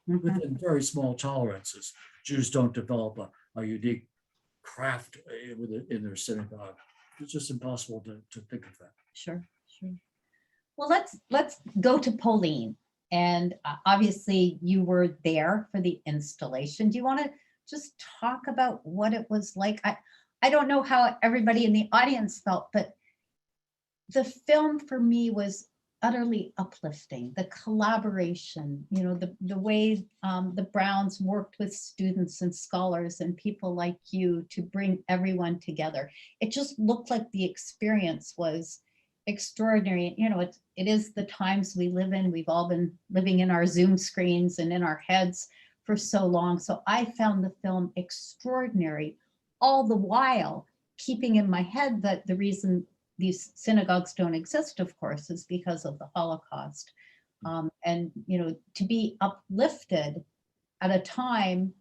within very small tolerances. Jews don't develop a unique craft in their synagogue. It's just impossible to think of that. Sure. Well, let's go to POLIN. And obviously you were there for the installation. Do you want to just talk about what it was like? I don't know how everybody in the audience felt, but the film for me was utterly uplifting. The collaboration, the way the Browns worked with students and scholars and people like you to bring everyone together. It just looked like the experience was extraordinary. It is the times we live in. We've all been living in our Zoom screens and in our heads for so long. So I found the film extraordinary, all the while keeping in my head that the reason these synagogues don't exist, of course, is because of the Holocaust. And to be uplifted at a time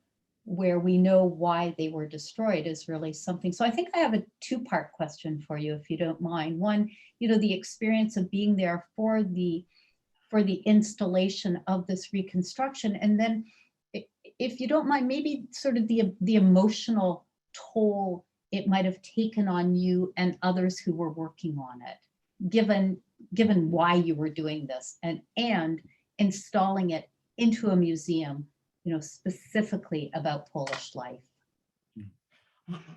where we know why they were destroyed is really something. So I think I have a two-part question for you, if you don't mind. One, the experience of being there for the installation of this reconstruction, and then, if you don't mind, maybe sort of the emotional toll it might have taken on you and others who were working on it, given why you were doing this and installing it into a museum, specifically about Polish life.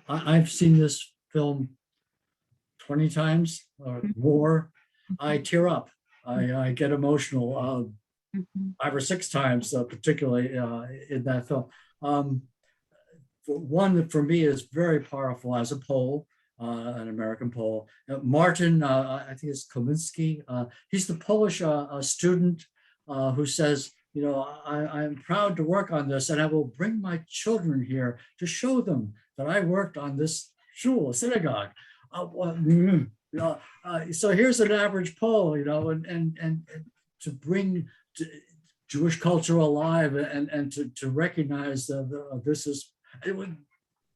I've seen this film 20 times or more. I tear up. I get emotional 5 or 6 times, particularly in that film. One that for me is very powerful as a Pole, an American Pole. Martin, I think it's Kominski. He's the Polish student who says, I'm proud to work on this, and I will bring my children here to show them that I worked on this shul, synagogue. So here's an average Pole, and to bring Jewish culture alive and to recognize that this is,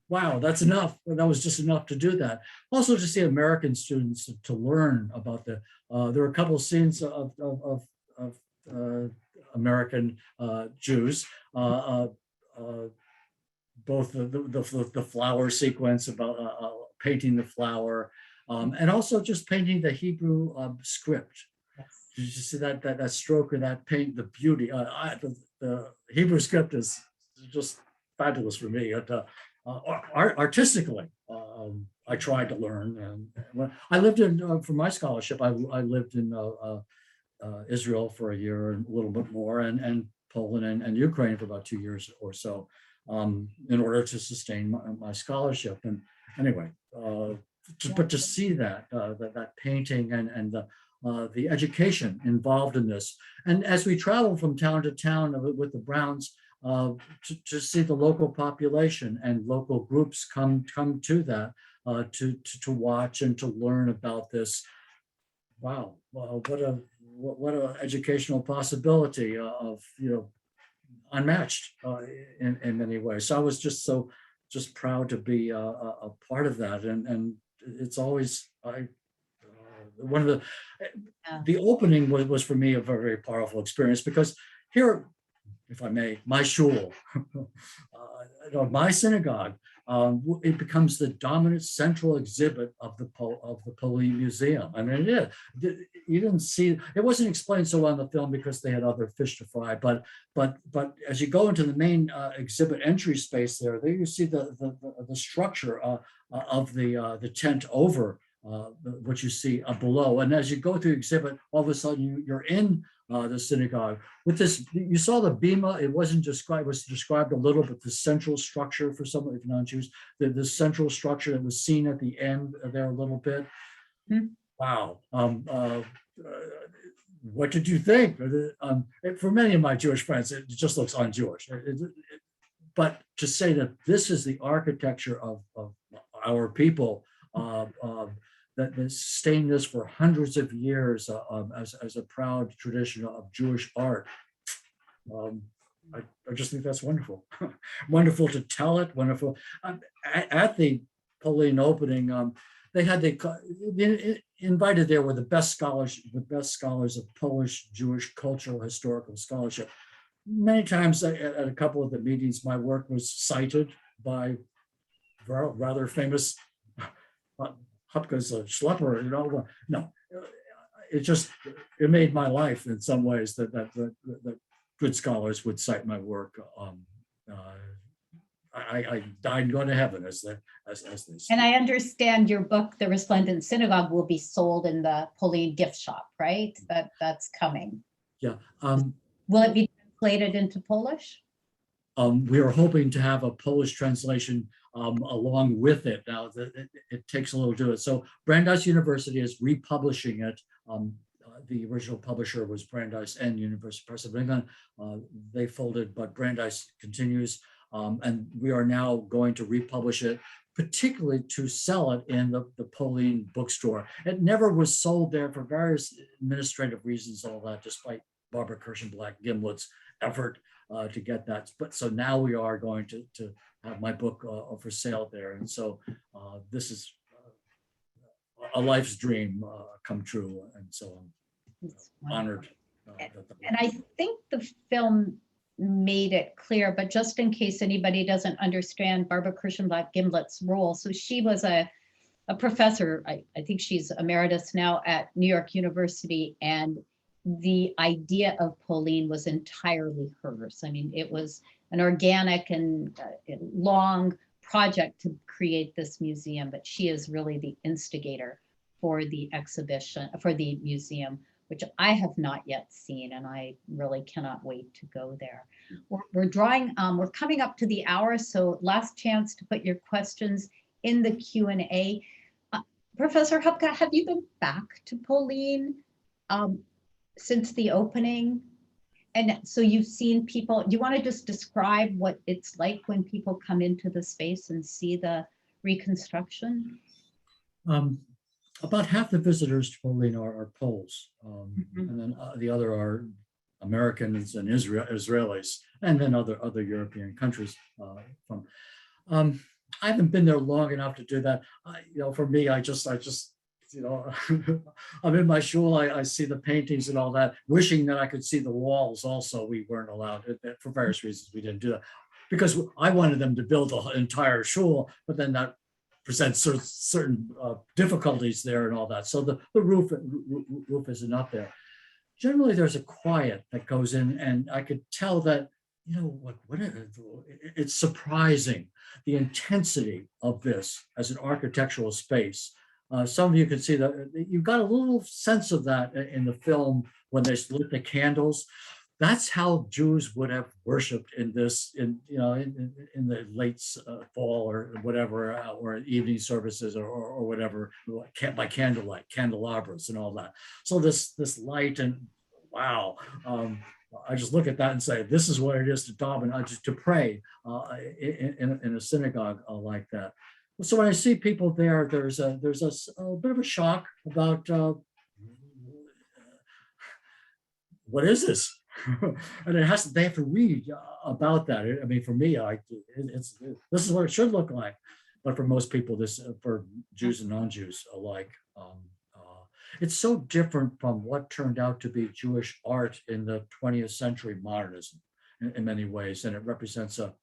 wow, that's enough. That was just enough to do that. Also to see American students to learn about there were a couple of scenes of American Jews, both the flower sequence about painting the flower, and also just painting the Hebrew script. Yes. Did you see that stroke or that paint, the beauty? The Hebrew script is just fabulous for me. Artistically, I tried to learn, and when I lived in for my scholarship, I lived in Israel for a year and a little bit more, and Poland and Ukraine for about 2 years or so, in order to sustain my scholarship. And anyway, but to see that painting and the education involved in this, and as we travel from town to town with the Browns, to see the local population and local groups come to that, to watch and to learn about this. Wow, well, what a educational possibility of, unmatched in many ways. So I was just proud to be a part of that, and it's always one of the opening was for me a very, very powerful experience, because here, if I may, my shul, my synagogue, it becomes the dominant central exhibit of the POLIN Museum. I mean, it is. You didn't see, it wasn't explained so well in the film because they had other fish to fry. But as you go into the main exhibit entry space there you see the structure of the tent over what you see below. And as you go through the exhibit, all of a sudden you're in the synagogue with this. You saw the bima. It wasn't described. It was described a little, but the central structure for some of the non-Jews, the central structure that was seen at the end there a little bit. Mm-hmm. Wow. What did you think? For many of my Jewish friends, it just looks un-Jewish. But to say that this is the architecture of our people, that sustained this for hundreds of years as a proud tradition of Jewish art. I just think that's wonderful. Wonderful to tell it, wonderful. At the POLIN opening, they had invited there were the best scholars of Polish Jewish cultural historical scholarship. Many times at a couple of the meetings, my work was cited by rather famous Hubka's a schlepper, no, it made my life in some ways that good scholars would cite my work. I died going to heaven, as they say. And I understand your book, The Resplendent Synagogue, will be sold in the POLIN gift shop, right? That's coming. Yeah. Will it be translated into Polish? We are hoping to have a Polish translation along with it. Now, it takes a little to do it. So Brandeis University is republishing it. The original publisher was Brandeis and University Press of England. They folded, but Brandeis continues. And we are now going to republish it, particularly to sell it in the POLIN bookstore. It never was sold there for various administrative reasons, all that, despite Barbara Kirschenblatt-Gimlet's effort to get that. But so now we are going to have my book for sale there. And so this is a life's dream come true. And so I'm honored. And I think the film made it clear, but just in case anybody doesn't understand Barbara Kirschenblatt-Gimlet's role. So she was a professor, I think she's emeritus now at New York University, and the idea of POLIN was entirely hers. I mean, it was an organic and long project to create this museum, but she is really the instigator for the exhibition, for the museum, which I have not yet seen, and I really cannot wait to go there. We're coming up to the hour, so last chance to put your questions in the Q&A. Professor Hubka, have you been back to POLIN since the opening? And so you've seen people, do you want to just describe what it's like when people come into the space and see the reconstruction? About half the visitors to POLIN are Poles, and then the other are Americans and Israelis, and then other European countries. I haven't been there long enough to do that. For me, I just you know, I'm in my shul, I see the paintings and all that, wishing that I could see the walls also. We weren't allowed, for various reasons, we didn't do that. Because I wanted them to build the entire shul, but then that presents certain difficulties there and all that. So the roof isn't up there. Generally, there's a quiet that goes in, and I could tell that, you know, it's surprising, the intensity of this as an architectural space. Some of you can see that you've got a little sense of that in the film when they lit the candles. That's how Jews would have worshipped in this, in the late fall or whatever, or evening services or whatever, by candlelight, candelabras and all that. So this light, and wow, I just look at that and say, this is what it is to daven, just to pray in a synagogue like that. So when I see people there, there's a bit of a shock about what is this? And they have to read about that. I mean, for me, this is what it should look like. But for most people, for Jews and non-Jews alike, it's so different from what turned out to be Jewish art in the 20th century modernism in many ways. And it represents a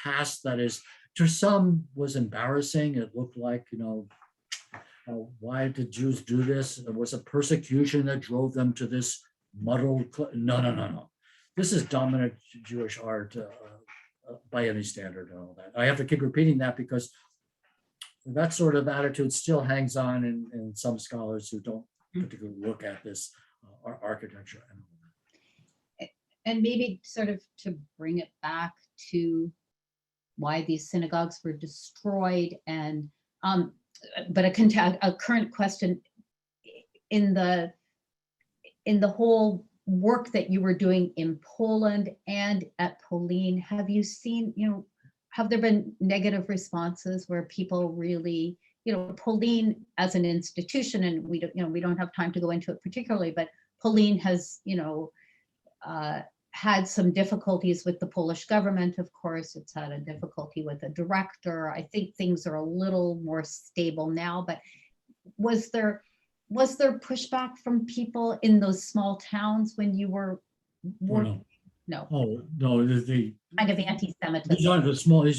past that is, to some, was embarrassing. It looked like, why did Jews do this? It was a persecution that drove them to this muddled. No. This is dominant Jewish art by any standard and all that. I have to keep repeating that because that sort of attitude still hangs on in some scholars who don't particularly look at this architecture. And maybe sort of to bring it back to why these synagogues were destroyed, and but a current question in the whole work that you were doing in Poland and at POLIN, have you seen, have there been negative responses where people really, POLIN as an institution, and we don't have time to go into it particularly, but POLIN has, had some difficulties with the Polish government. Of course, it's had a difficulty with a director. I think things are a little more stable now, but was there pushback from people in those small towns when you were working? No. Oh, no, the kind of anti-Semitism. These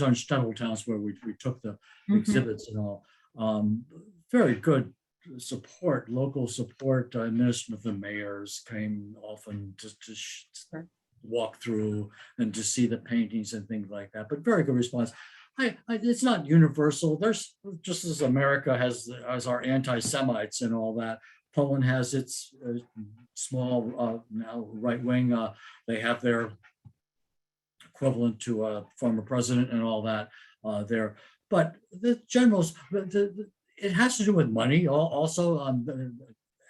aren't shtetl towns where we took the exhibits and all. Very good support, local support. The mayors came often to walk through and to see the paintings and things like that, but very good response. It's not universal. There's, just as America has our anti-Semites and all that, Poland has its small now right wing. They have their equivalent to a former president and all that there. But the generals, it has to do with money also.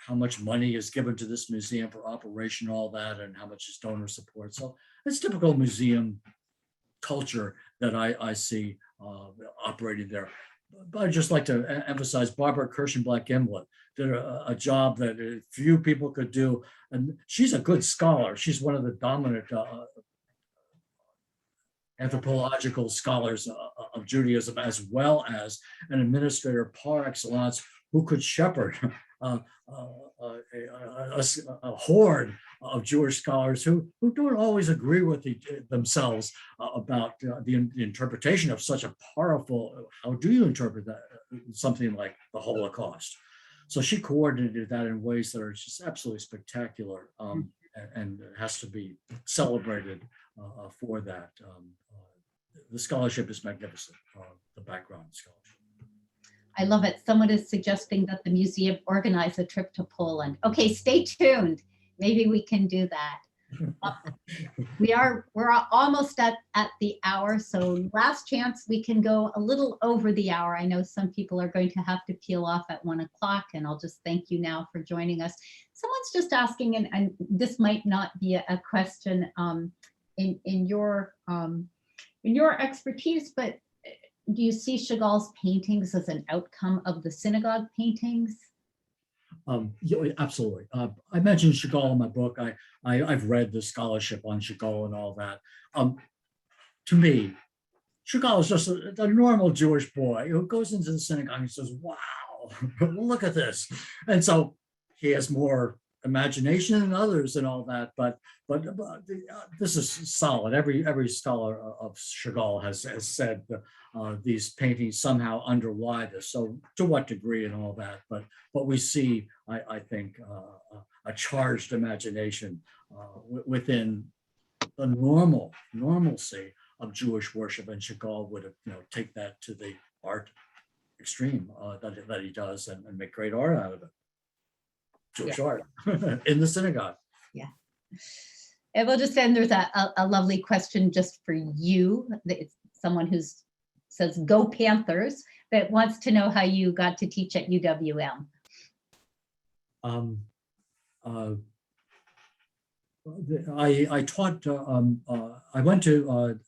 How much money is given to this museum for operation, all that, and how much is donor support. So it's typical museum culture that I see operating there. But I'd just like to emphasize Barbara Kirschenblatt-Gimlet did a job that few people could do. And she's a good scholar. She's one of the dominant anthropological scholars of Judaism, as well as an administrator par excellence who could shepherd a horde of Jewish scholars who don't always agree with themselves about the interpretation of such a powerful, how do you interpret that, something like the Holocaust? So she coordinated that in ways that are just absolutely spectacular, and has to be celebrated for that. The scholarship is magnificent, the background scholarship. I love it. Someone is suggesting that the museum organize a trip to Poland. Okay, stay tuned. Maybe we can do that. We're almost at the hour, so last chance we can go a little over the hour. I know some people are going to have to peel off at 1 o'clock, and I'll just thank you now for joining us. Someone's just asking, and this might not be a question in your expertise, but do you see Chagall's paintings as an outcome of the synagogue paintings? Yeah, absolutely. I mentioned Chagall in my book. I've read the scholarship on Chagall and all that. To me, Chagall is just a normal Jewish boy who goes into the synagogue and says, wow, wow, look at this. And so he has more imagination than others and all that, but this is solid. Every scholar of Chagall has said these paintings somehow underlie this. So to what degree and all that, but we see, I think, a charged imagination within the normalcy of Jewish worship, and Chagall would take that to the art extreme that he does and make great art out of it. Jewish art in the synagogue. Yeah. And we'll just end, there's a lovely question just for you. It's someone who says, "Go Panthers," that wants to know how you got to teach at UWM. I taught, I went to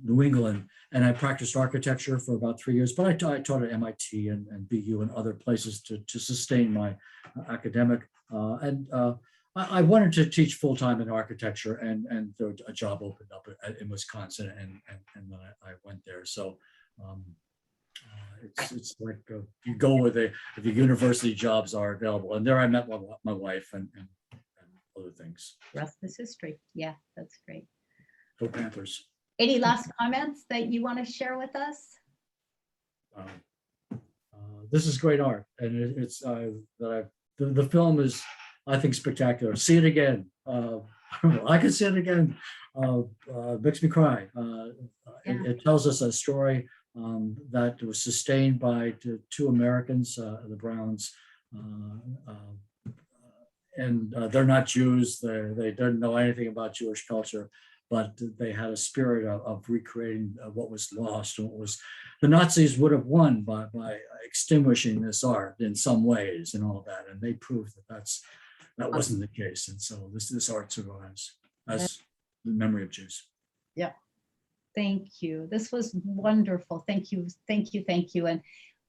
New England and I practiced architecture for about 3 years, but I taught at MIT and BU and other places to sustain my academic. I wanted to teach full-time in architecture, and a job opened up in Wisconsin, and then I went there. So it's like you go where the university jobs are available, and there I met my wife and other things. The rest is history. Yeah, that's great. Go Panthers. Any last comments that you want to share with us? This is great art, and it's the film is, I think, spectacular. See it again. I can see it again. Makes me cry. It tells us a story that was sustained by two Americans, the Browns, and they're not Jews. They didn't know anything about Jewish culture, but they had a spirit of recreating what was lost. And what was, the Nazis would have won by extinguishing this art in some ways and all that, and they proved that wasn't the case. And so this art survives as the memory of Jews. Yeah. Thank you. This was wonderful. Thank you. Thank you. Thank you. And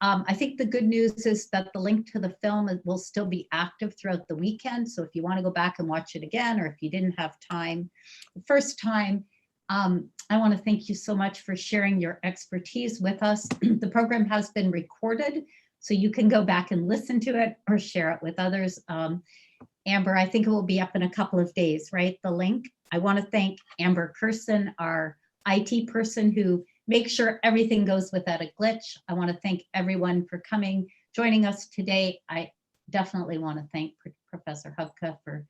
I think the good news is that the link to the film will still be active throughout the weekend. So if you want to go back and watch it again, or if you didn't have time the first time, I want to thank you so much for sharing your expertise with us. The program has been recorded, so you can go back and listen to it or share it with others. Amber, I think it will be up in a couple of days, right? The link. I want to thank Amber Kirsten, our IT person who makes sure everything goes without a glitch. I want to thank everyone for coming, joining us today. I definitely want to thank Professor Hubka for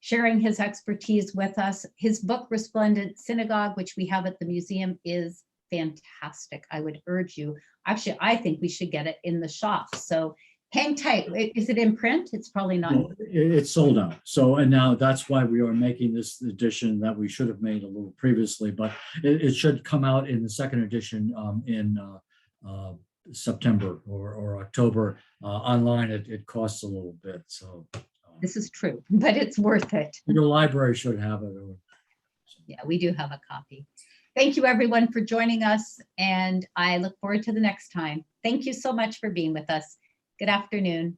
sharing his expertise with us. His book, Resplendent Synagogue, which we have at the museum, is fantastic. I would urge you. Actually, I think we should get it in the shop. So hang tight. Is it in print? It's probably not. No, it's sold out. So, and now that's why we are making this edition that we should have made a little previously, but it should come out in the second edition in September or October. Online, it costs a little bit. So this is true, but it's worth it. Your library should have it. Yeah, we do have a copy. Thank you, everyone, for joining us, and I look forward to the next time. Thank you so much for being with us. Good afternoon.